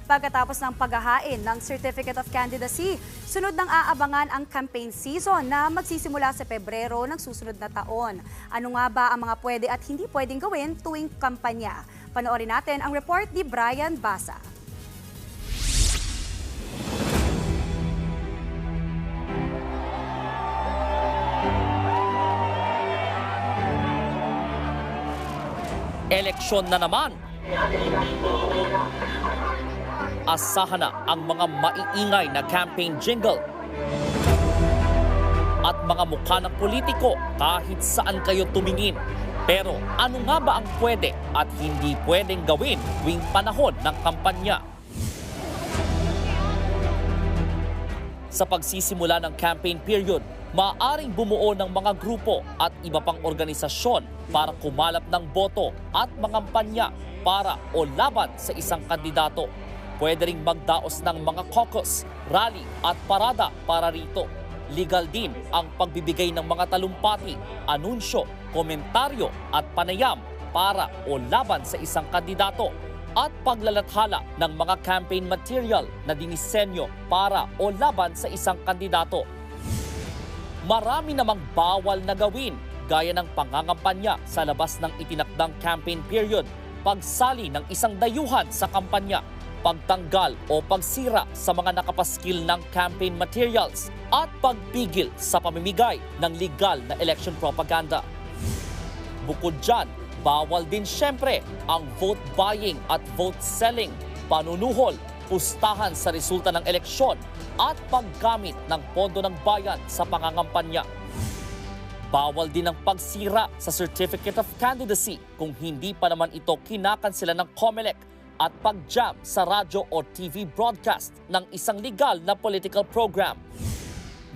Pagkatapos ng paghahain ng Certificate of Candidacy, sunod nang aabangan ang campaign season na magsisimula sa Pebrero ng susunod na taon. Ano nga ba ang mga pwede at hindi pwedeng gawin tuwing kampanya? Panoorin natin ang report ni Brian Basa. Eleksyon na naman. Asahan na ang mga maiingay na campaign jingle at mga mukha ng politiko kahit saan kayo tumingin. Pero ano nga ba ang pwede at hindi pwedeng gawin tuwing panahon ng kampanya? Sa pagsisimula ng campaign period, maaaring bumuo ng mga grupo at iba pang organisasyon para kumalap ng boto at mangampanya para o laban sa isang kandidato. Pwede ring magdaos ng mga caucus, rally at parada para rito. Legal din ang pagbibigay ng mga talumpati, anunsyo, komentaryo at panayam para o laban sa isang kandidato at paglalathala ng mga campaign material na dinisenyo para o laban sa isang kandidato. Marami namang bawal na gawin gaya ng pangangampanya sa labas ng itinakdang campaign period, pagsali ng isang dayuhan sa kampanya, pagtanggal o pagsira sa mga nakapaskil ng campaign materials at pagpigil sa pamimigay ng legal na election propaganda. Bukod dyan, bawal din syempre ang vote buying at vote selling, panunuhol, pustahan sa resulta ng eleksyon at paggamit ng pondo ng bayan sa pangangampanya. Bawal din ang pagsira sa Certificate of Candidacy kung hindi pa naman ito kinakansela ng COMELEC at pag-jam sa radyo o TV broadcast ng isang legal na political program.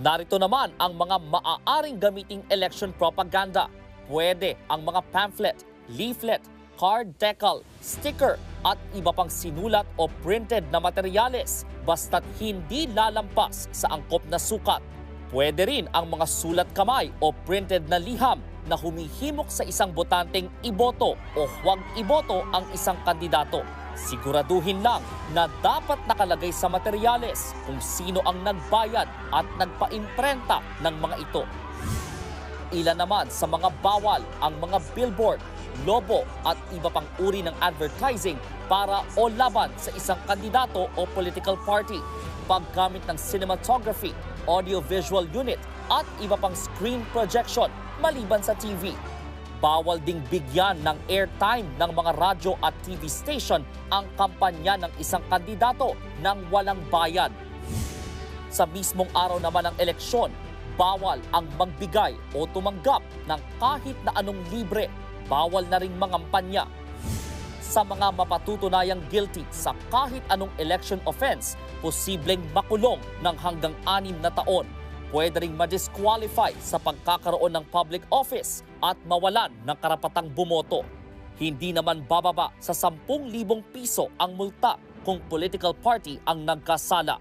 Narito naman ang mga maaaring gamiting election propaganda. Pwede ang mga pamphlet, leaflet, card decal, sticker at iba pang sinulat o printed na materyales basta't hindi lalampas sa angkop na sukat. Pwede rin ang mga sulat kamay o printed na liham na humihimok sa isang botanteng iboto o huwag iboto ang isang kandidato. Siguraduhin lang na dapat nakalagay sa materyales kung sino ang nagbayad at nagpa-imprenta ng mga ito. Ilan naman sa mga bawal ang mga billboard, logo at iba pang uri ng advertising para o laban sa isang kandidato o political party, paggamit ng cinematography, audio-visual unit at iba pang screen projection maliban sa TV. Bawal ding bigyan ng airtime ng mga radyo at TV station ang kampanya ng isang kandidato nang walang bayad. Sa mismong araw naman ng eleksyon, bawal ang magbigay o tumanggap ng kahit na anong libre. Bawal na ring mangampanya. Sa mga mapatutunayang guilty sa kahit anong election offense, posibleng makulong ng hanggang 6 na taon. Pwede ring ma-disqualify sa pagkakaroon ng public office at mawalan ng karapatang bumoto. Hindi naman bababa sa 10,000 piso ang multa kung political party ang nagkasala.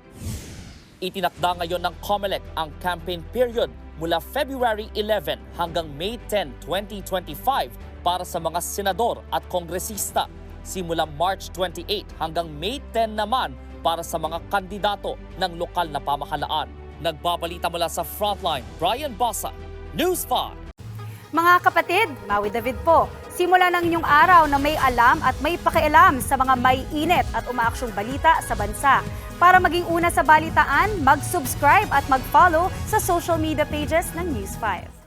Itinakda ngayon ng COMELEC ang campaign period mula February 11 hanggang May 10, 2025 para sa mga senador at kongresista. Simula March 28 hanggang May 10 naman para sa mga kandidato ng lokal na pamahalaan. Nagbabalita mula sa Frontline, Brian Basa, News 5. Mga kapatid, Maui David po. Simula ng inyong araw na may alam at may pakialam sa mga may init at umaaksyong balita sa bansa. Para maging una sa balitaan, mag-subscribe at mag-follow sa social media pages ng News 5.